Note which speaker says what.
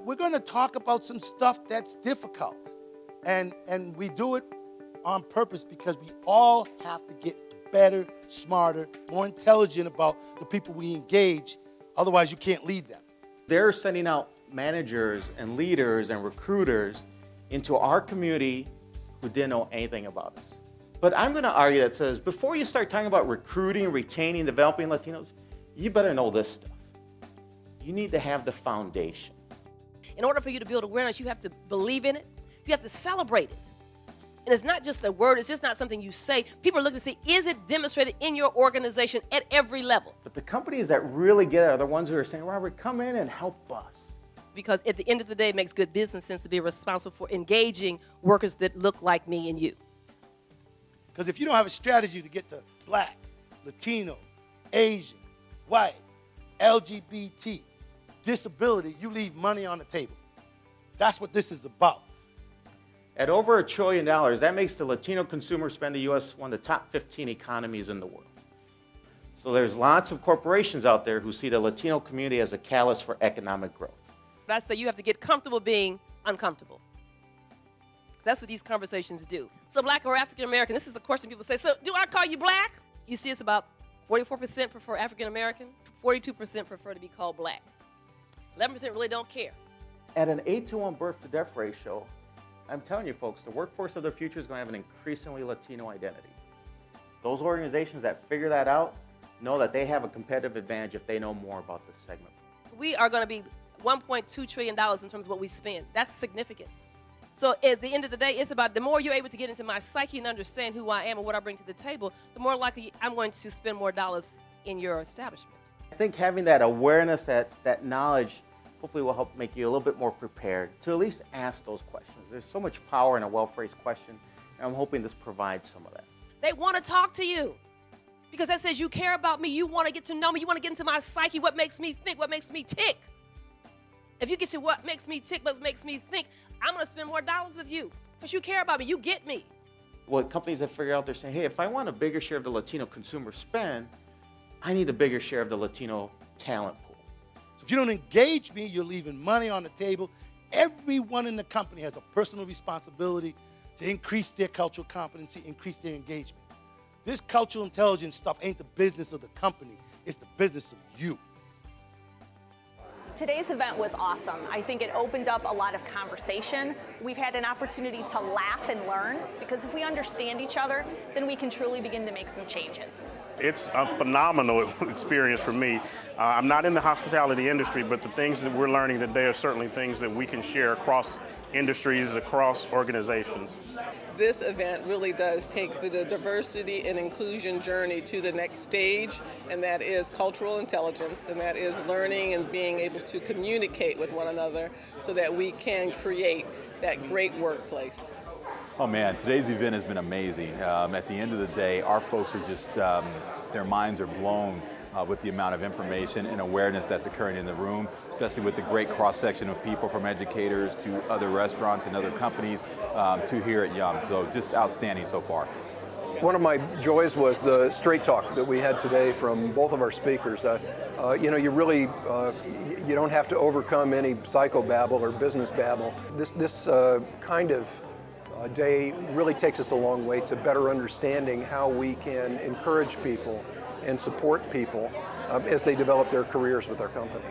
Speaker 1: we're going to talk about some stuff that's difficult. And we do it on purpose because we all have to get better, smarter, more intelligent about the people we engage. Otherwise, you can't lead them.
Speaker 2: They're sending out managers and leaders and recruiters into our community who didn't know anything about us. But I'm going to argue that says, before you start talking about recruiting, retaining, developing Latinos, you better know this stuff. You need to have the foundation.
Speaker 3: In order for you to build awareness, you have to believe in it. You have to celebrate it. And it's not just a word, it's just not something you say. People are looking to see, is it demonstrated in your organization at every level?
Speaker 2: But the companies that really get it are the ones who are saying, Robert, come in and help us.
Speaker 3: Because at the end of the day, it makes good business sense to be responsible for engaging workers that look like me and you.
Speaker 1: Because if you don't have a strategy to get to Black, Latino, Asian, white, LGBT, disability, you leave money on the table. That's what this is about.
Speaker 2: At over $1 trillion, that makes the Latino consumer spend the U.S. one of the top 15 economies in the world. So there's lots of corporations out there who see the Latino community as a catalyst for economic growth.
Speaker 3: That's that you have to get comfortable being uncomfortable. That's what these conversations do. So Black or African American, this is a question people say, so do I call you Black? You see it's about 44% prefer African American, 42% prefer to be called Black. 11% really don't care.
Speaker 2: At an 8-to-1 birth-to-death ratio, I'm telling you folks, the workforce of the future is going to have an increasingly Latino identity. Those organizations that figure that out know that they have a competitive advantage if they know more about this segment.
Speaker 3: We are going to be $1.2 trillion in terms of what we spend. That's significant. So at the end of the day, it's about the more you're able to get into my psyche and understand who I am and what I bring to the table, the more likely I'm going to spend more dollars in your establishment.
Speaker 2: I think having that awareness, that knowledge, hopefully will help make you a little bit more prepared to at least ask those questions. There's so much power in a well-phrased question, and I'm hoping this provides some of that.
Speaker 3: They want to talk to you because that says you care about me, you want to get to know me, you want to get into my psyche, what makes me think, what makes me tick. If you get to what makes me tick, what makes me think, I'm going to spend more dollars with you because you care about me, you get me.
Speaker 2: What companies have figured out, they're saying, hey, if I want a bigger share of the Latino consumer spend, I need a bigger share of the Latino talent pool.
Speaker 1: So if you don't engage me, you're leaving money on the table. Everyone in the company has a personal responsibility to increase their cultural competency, increase their engagement. This cultural intelligence stuff ain't the business of the company, it's the business of you.
Speaker 4: Today's event was awesome. I think it opened up a lot of conversation. We've had an opportunity to laugh and learn, because if we understand each other, then we can truly begin to make some changes.
Speaker 5: It's a phenomenal experience for me. I'm not in the hospitality industry, but the things that we're learning today are certainly things that we can share across industries, across organizations.
Speaker 6: This event really does take the diversity and inclusion journey to the next stage, and that is cultural intelligence, and that is learning and being able to communicate with one another so that we can create that great workplace.
Speaker 7: Oh man, today's event has been amazing. At the end of the day, our folks are just, their minds are blown with the amount of information and awareness that's occurring in the room, especially with the great cross-section of people, from educators to other restaurants and other companies to here at Yum. So just outstanding so far.
Speaker 8: One of my joys was the straight talk that we had today from both of our speakers. You know, you don't have to overcome any psychobabble or business babble. This kind of day really takes us a long way to better understanding how we can encourage people and support people as they develop their careers with our company.